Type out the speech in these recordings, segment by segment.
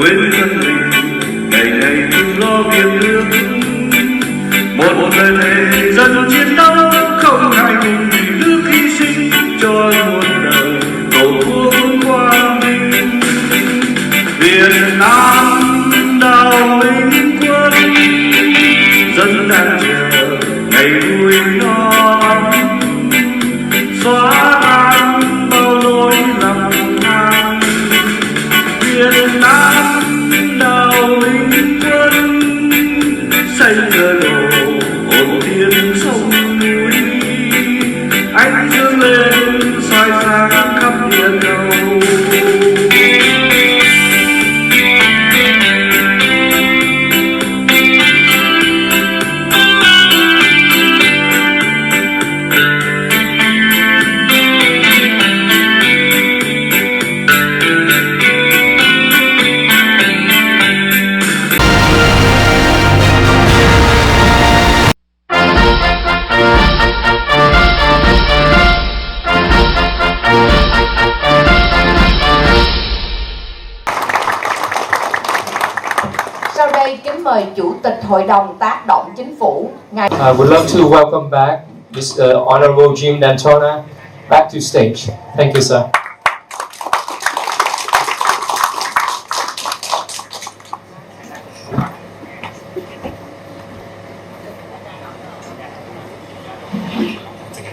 quên thân mình ngày ngày cứ lo việc nước. Một lời thề dân chiến đấu không ngại ngùng vì nước hy sinh cho muôn đời tổ quốc quang minh. Việt Nam Đào Minh Quân dân đang chờ ngày vui non, xóa tan bao lỗi lầm than. Việt Nam Đào Minh Quân xây cờ đồ ổn thiên sông núi, ánh dương lên soi sáng khắp biển đầu. Sau đây kính mời Chủ tịch Hội đồng Tác động Chính phủ ngài. I would love to welcome back Mr. Honorable Jim Dantona back to stage. Thank you, sir.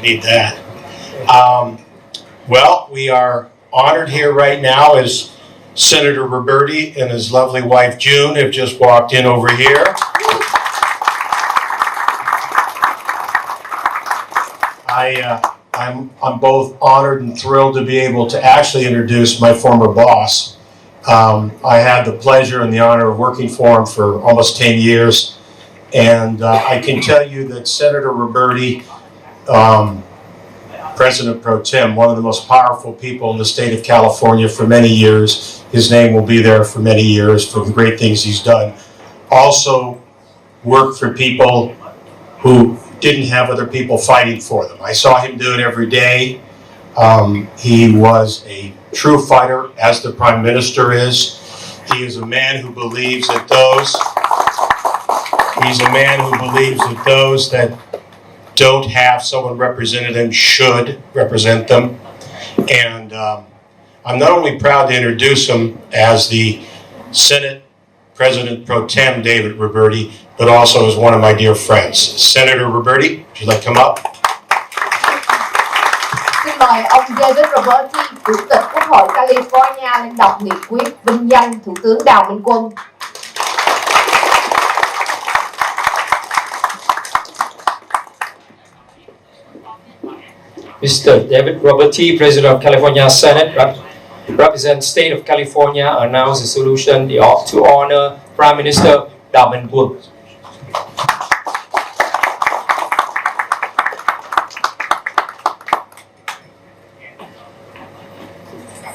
Need that. Well, we are honored here right now as Senator Roberti and his lovely wife June have just walked in over here. I'm both honored and thrilled to be able to actually introduce my former boss. I had the pleasure and the honor of working for him for almost 10 years, and I can tell you that Senator Roberti, President Pro Tem, one of the most powerful people in the state of California for many years. His name will be there for many years for the great things he's done. Also worked for people who didn't have other people fighting for them. I saw him do it every day. He was a true fighter, as the Prime Minister is. He is a man who believes that those that don't have someone representing them should represent them. And I'm not only proud to introduce him as the Senate President Pro Tem David Roberti, but also as one of my dear friends. Senator Roberti, would you like to come up? Xin mời ông David Roberti, Chủ tịch Quốc hội California lên đọc nghị quyết vinh danh Thủ tướng Đào Minh Quân. Mr. David Roberti, President of California Senate, represent State of California, announce a resolution to honor Prime Minister Đào Minh Quân.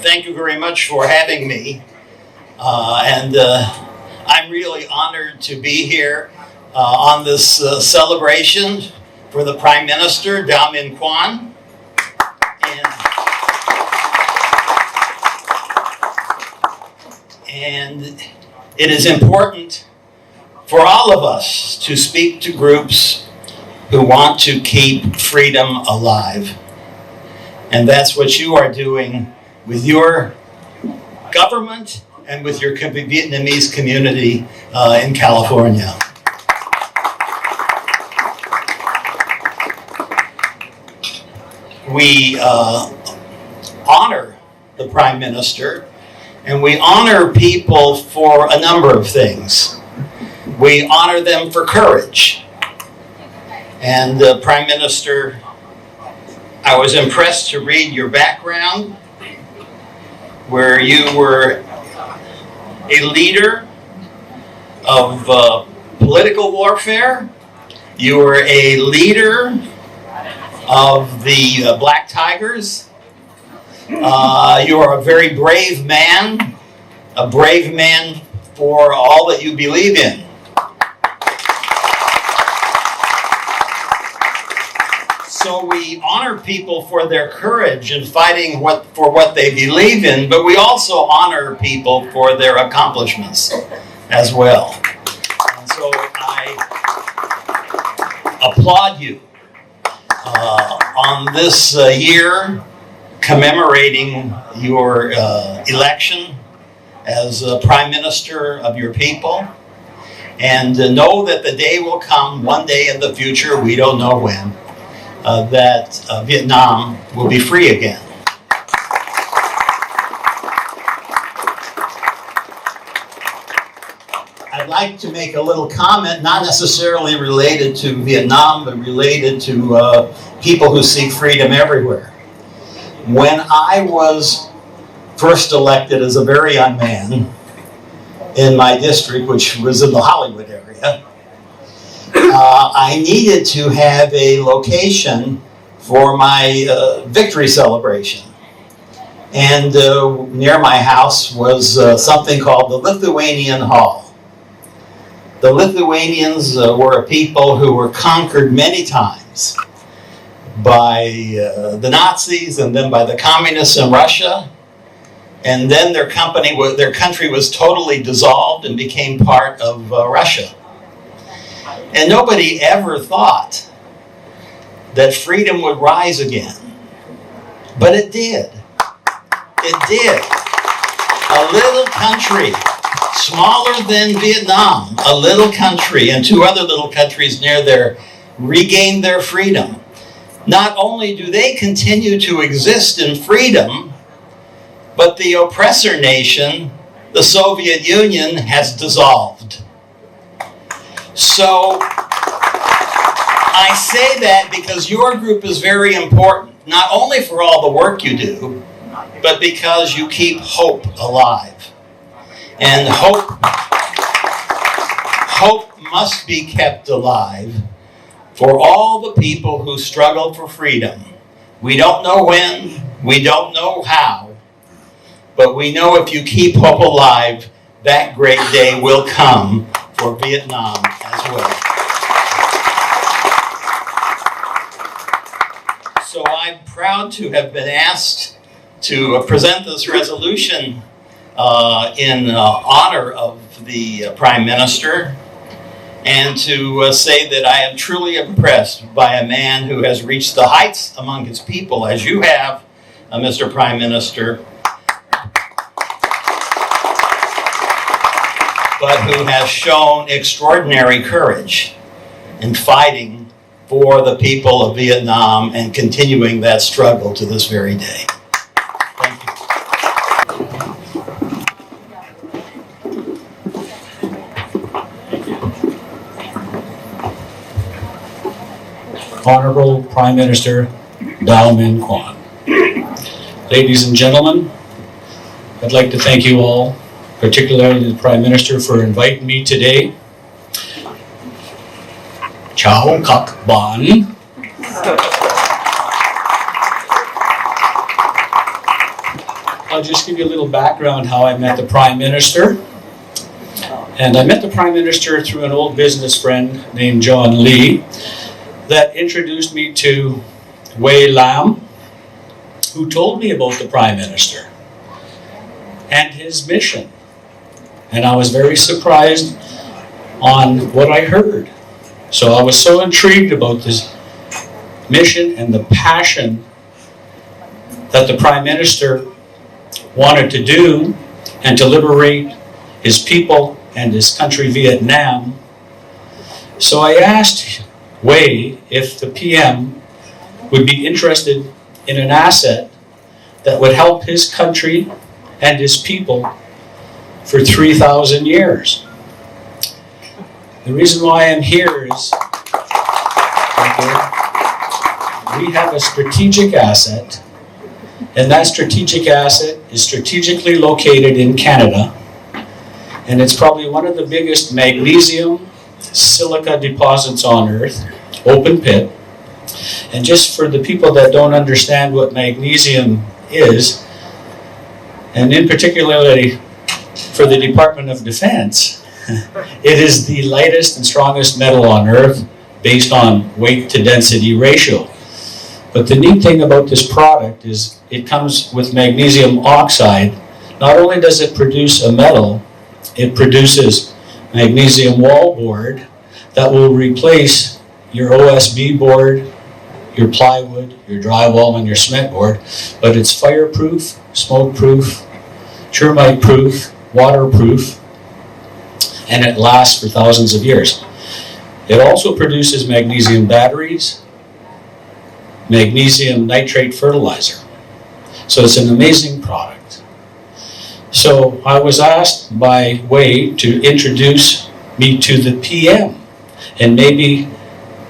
Thank you very much for having me, and I'm really honored to be here on this celebration for the Prime Minister, Đào Minh Quân. And it is important for all of us to speak to groups who want to keep freedom alive. And that's what you are doing with your government and with your Vietnamese community in California. We honor the Prime Minister, and we honor people for a number of things. We honor them for courage. And Prime Minister, I was impressed to read your background, where you were a leader of political warfare. You were a leader of the Black Tigers. You are a very brave man for all that you believe in. So So we honor people for their courage in fighting for what they believe in, but we also honor people for their accomplishments as well. And so I applaud you on this year commemorating your election as Prime Minister of your people. And know that the day will come, one day in the future, we don't know when, that Vietnam will be free again. I'd like to make a little comment, not necessarily related to Vietnam, but related to people who seek freedom everywhere. When I was first elected as a very young man in my district, which was in the Hollywood area, I needed to have a location for my victory celebration. And near my house was something called the Lithuanian Hall. The Lithuanians were a people who were conquered many times by the Nazis and then by the communists in Russia. And then their country was totally dissolved and became part of Russia. And nobody ever thought that freedom would rise again. But it did. It did. A little country, smaller than Vietnam, a little country and two other little countries near there regained their freedom. Not only do they continue to exist in freedom, but the oppressor nation, the Soviet Union, has dissolved. So I say that because your group is very important, not only for all the work you do, but because you keep hope alive. And hope must be kept alive for all the people who struggle for freedom. We don't know when, we don't know how, but we know if you keep hope alive, that great day will come for Vietnam as well. So I'm proud to have been asked to present this resolution in honor of the Prime Minister, and to say that I am truly impressed by a man who has reached the heights among his people, as you have, Mr. Prime Minister, but who has shown extraordinary courage in fighting for the people of Vietnam and continuing that struggle to this very day. Thank you. Honorable Prime Minister Đào Minh Quân. Ladies and gentlemen, I'd like to thank you all, particularly the Prime Minister, for inviting me today. Chào các bạn. I'll just give you a little background how I met the Prime Minister. And I met the Prime Minister through an old business friend named John Lee that introduced me to Wei Lam, who told me about the Prime Minister and his mission. And I was very surprised on what I heard. So I was so intrigued about this mission and the passion that the Prime Minister wanted to do and to liberate his people and his country, Vietnam. So I asked Wei if the PM would be interested in an asset that would help his country and his people for 3,000 years. The reason why I'm here is we have a strategic asset, and that strategic asset is strategically located in Canada, and it's probably one of the biggest magnesium silica deposits on Earth, open pit. And just for the people that don't understand what magnesium is, and in particularly for the Department of Defense, it is the lightest and strongest metal on Earth based on weight to density ratio. But the neat thing about this product is it comes with magnesium oxide. Not only does it produce a metal, it produces magnesium wallboard that will replace your OSB board, your plywood, your drywall, and your cement board. But it's fireproof, smoke-proof, termite-proof, waterproof, and it lasts for thousands of years. It also produces magnesium batteries, magnesium nitrate fertilizer. So it's an amazing product. So I was asked by Wade to introduce me to the PM, and maybe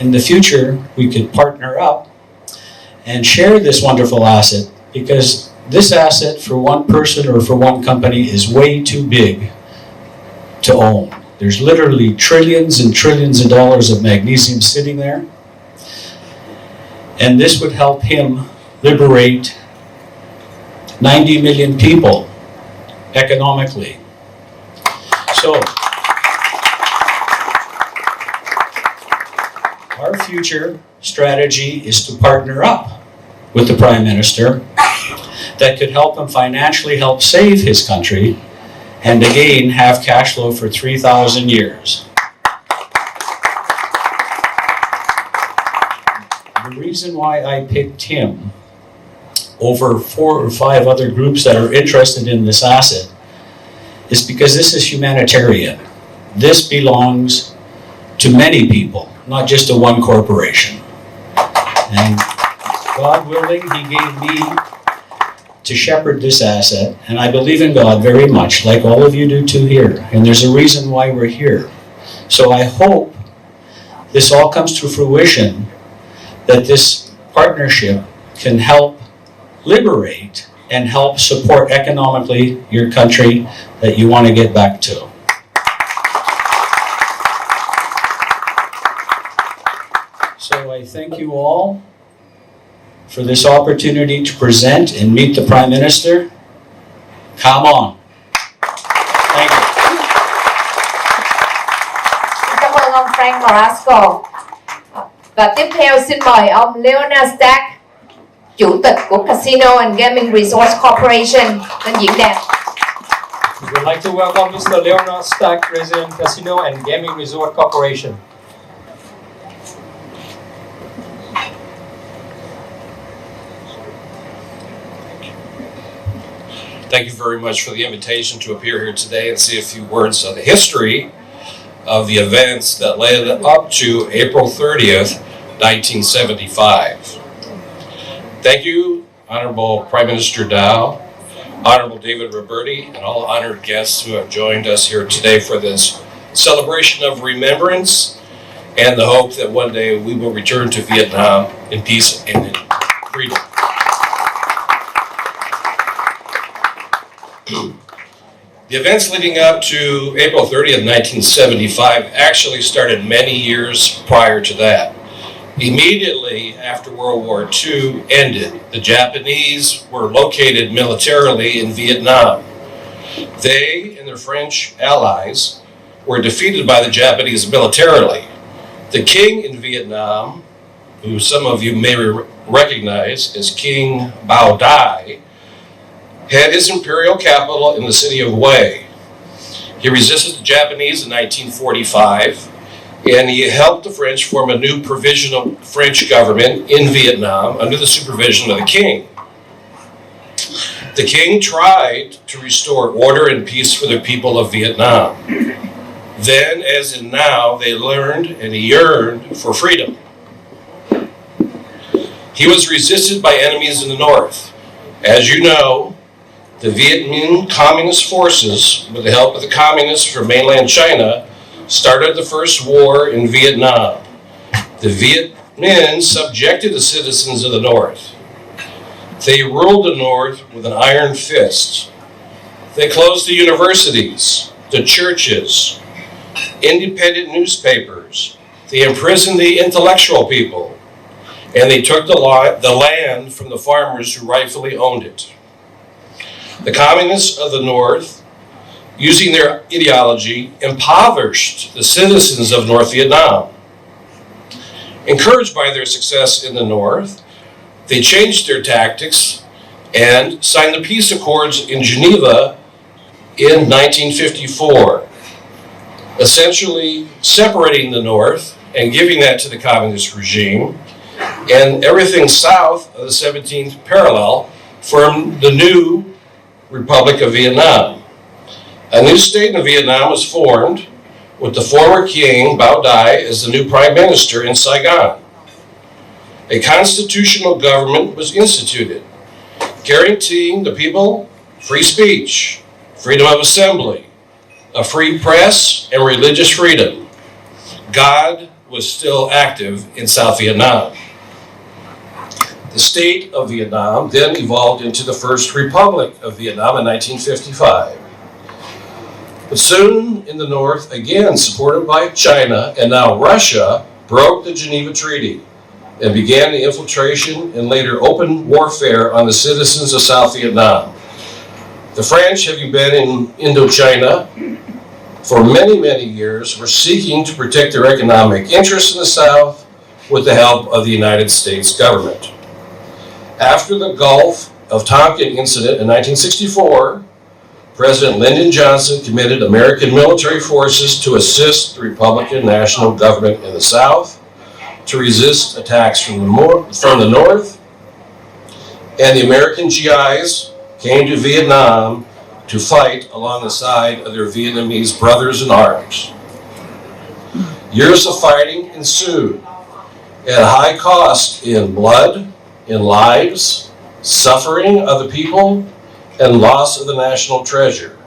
in the future we could partner up and share this wonderful asset, because this asset for one person or for one company is way too big to own. There's literally trillions and trillions of dollars of magnesium sitting there. And this would help him liberate 90 million people economically. So, our future strategy is to partner up with the Prime Minister that could help him financially help save his country and again have cash flow for 3,000 years. The reason why I picked him over 4 or 5 other groups that are interested in this asset is because this is humanitarian. This belongs to many people, not just to one corporation. And God willing, He gave me to shepherd this asset, and I believe in God very much, like all of you do too here. And there's a reason why we're here. So I hope this all comes to fruition, that this partnership can help liberate and help support economically your country that you want to get back to. So I thank you all for this opportunity to present and meet the Prime Minister. Come on. Thank you. Cảm ơn ông Frank Marasco. Và tiếp theo xin mời ông Leonard Stack, Chủ tịch của Casino and Gaming Resorts Corporation, lên diễn đàn. We would like to welcome Mr. Leonard Stack, President, Casino and Gaming Resort Corporation. Thank you very much for the invitation to appear here today and say a few words of the history of the events that led up to April 30th, 1975. Thank you, Honorable Prime Minister Dow, Honorable David Roberti, and all honored guests who have joined us here today for this celebration of remembrance and the hope that one day we will return to Vietnam in peace and in freedom. The events leading up to April 30th, 1975 actually started many years prior to that. Immediately after World War II ended, the Japanese were located militarily in Vietnam. They and their French allies were defeated by the Japanese militarily. The king in Vietnam, who some of you may recognize as King Bao Dai, had his imperial capital in the city of Hue. He resisted the Japanese in 1945, and he helped the French form a new provisional French government in Vietnam under the supervision of the king. The king tried to restore order and peace for the people of Vietnam. Then, as in now, they learned and yearned for freedom. He was resisted by enemies in the north. As you know, the Viet Minh Communist forces, with the help of the communists from mainland China, started the first war in Vietnam. The Viet Minh subjected the citizens of the North. They ruled the North with an iron fist. They closed the universities, the churches, independent newspapers. They imprisoned the intellectual people, and they took the land from the farmers who rightfully owned it. The communists of the North, using their ideology, impoverished the citizens of North Vietnam. Encouraged by their success in the North, they changed their tactics and signed the peace accords in Geneva in 1954, essentially separating the North and giving that to the communist regime, and everything south of the 17th parallel formed the new Republic of Vietnam. A new state in Vietnam was formed with the former king, Bao Dai, as the new prime minister in Saigon. A constitutional government was instituted, guaranteeing the people free speech, freedom of assembly, a free press, and religious freedom. God was still active in South Vietnam. The state of Vietnam then evolved into the First Republic of Vietnam in 1955. But soon in the north, again supported by China and now Russia, broke the Geneva Treaty and began the infiltration and later open warfare on the citizens of South Vietnam. The French, having been in Indochina for many, many years, were seeking to protect their economic interests in the South with the help of the United States government. After the Gulf of Tonkin incident in 1964, President Lyndon Johnson committed American military forces to assist the Republican national government in the South to resist attacks from the North, and the American GIs came to Vietnam to fight along the side of their Vietnamese brothers in arms. Years of fighting ensued at a high cost in blood, in lives, suffering of the people, and loss of the national treasure,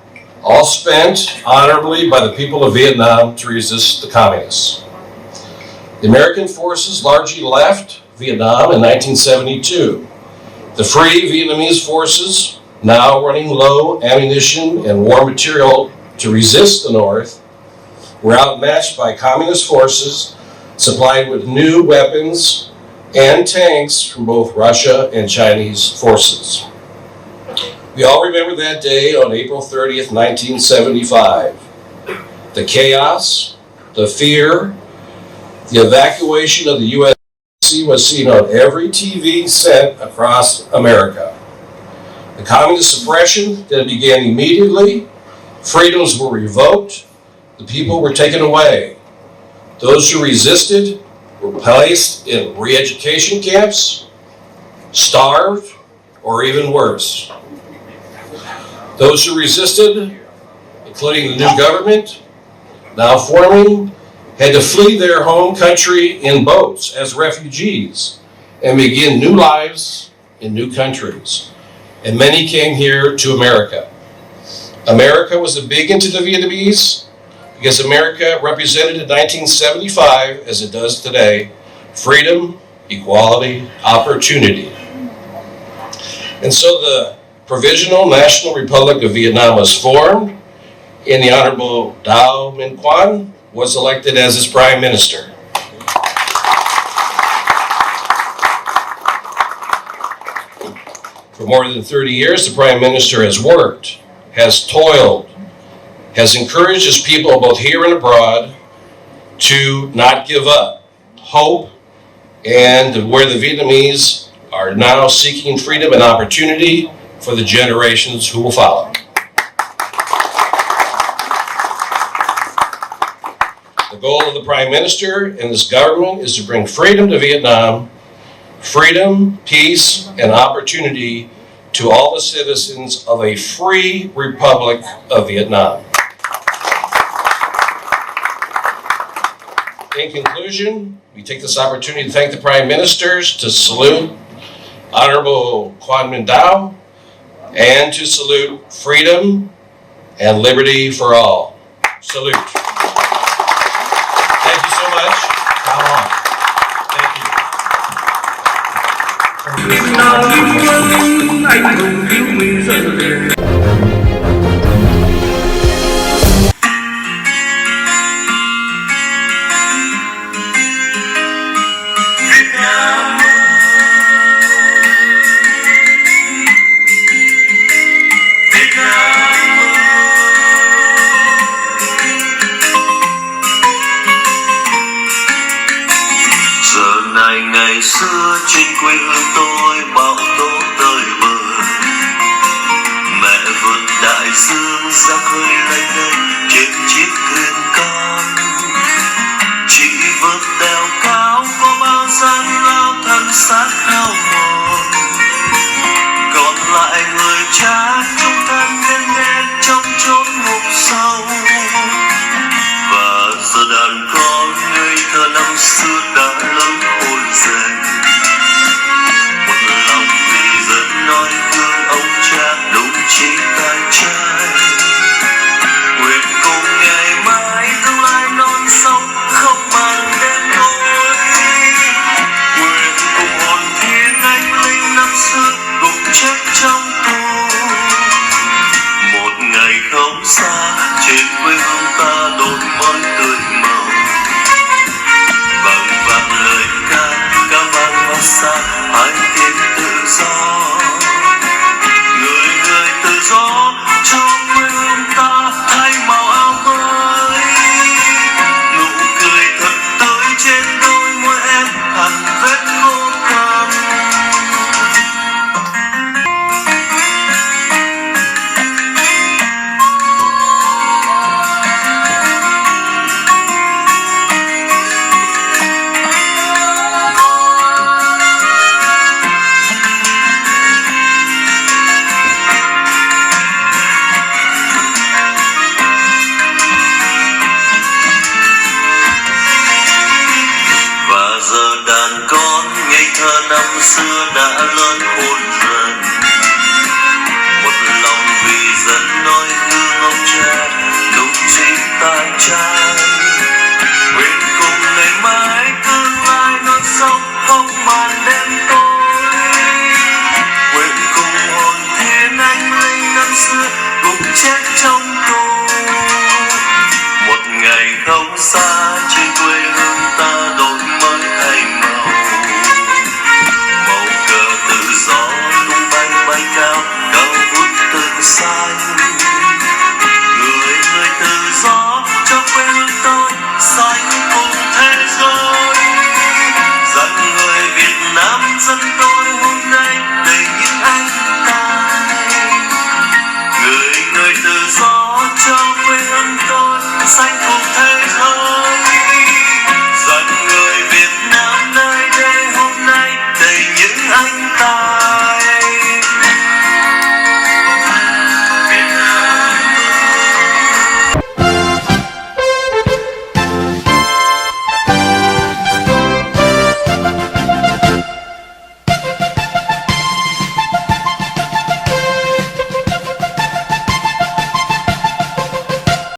all spent honorably by the people of Vietnam to resist the communists. The American forces largely left Vietnam in 1972. The Free Vietnamese forces, now running low ammunition and war material to resist the North, were outmatched by communist forces supplied with new weapons and tanks from both Russia and Chinese forces. We all remember that day on April 30th, 1975. The chaos, the fear, the evacuation of the U.S. was seen on every TV set across America. The communist suppression then began immediately. Freedoms were revoked. The people were taken away. Those who resisted were placed in re-education camps, starved, or even worse. Those who resisted, including the new government, now forming, had to flee their home country in boats as refugees and begin new lives in new countries. And many came here to America. America was a big into the Vietnamese because America represented in 1975, as it does today, freedom, equality, opportunity. And so the Provisional National Republic of Vietnam was formed, and the Honorable Đào Minh Quân was elected as its Prime Minister. For more than 30 years, the Prime Minister has worked, has toiled, has encouraged his people both here and abroad to not give up, hope, and where the Vietnamese are now seeking freedom and opportunity for the generations who will follow. The goal of the Prime Minister and this government is to bring freedom to Vietnam, freedom, peace, and opportunity to all the citizens of a free Republic of Vietnam. In conclusion, we take this opportunity to thank the Prime Ministers, to salute Honorable Quan Minh Dao, and to salute freedom and liberty for all. Salute. Thank you so much. Come on. Thank you. Đào Minh Quân, anh hùng cứu mình dân về. Giờ này ngày xưa trên quê hương tôi xa trên quê hương ta đổi mới tươi màu. Vang vang lời ca vang vang xa hai tiếng tự do. Người người tự do cho quê hương ta thay màu áo mới. Nụ cười thật tươi trên đôi môi em hằn vết khô cằn. Và giờ đàn con ngây thơ năm xưa đã lớn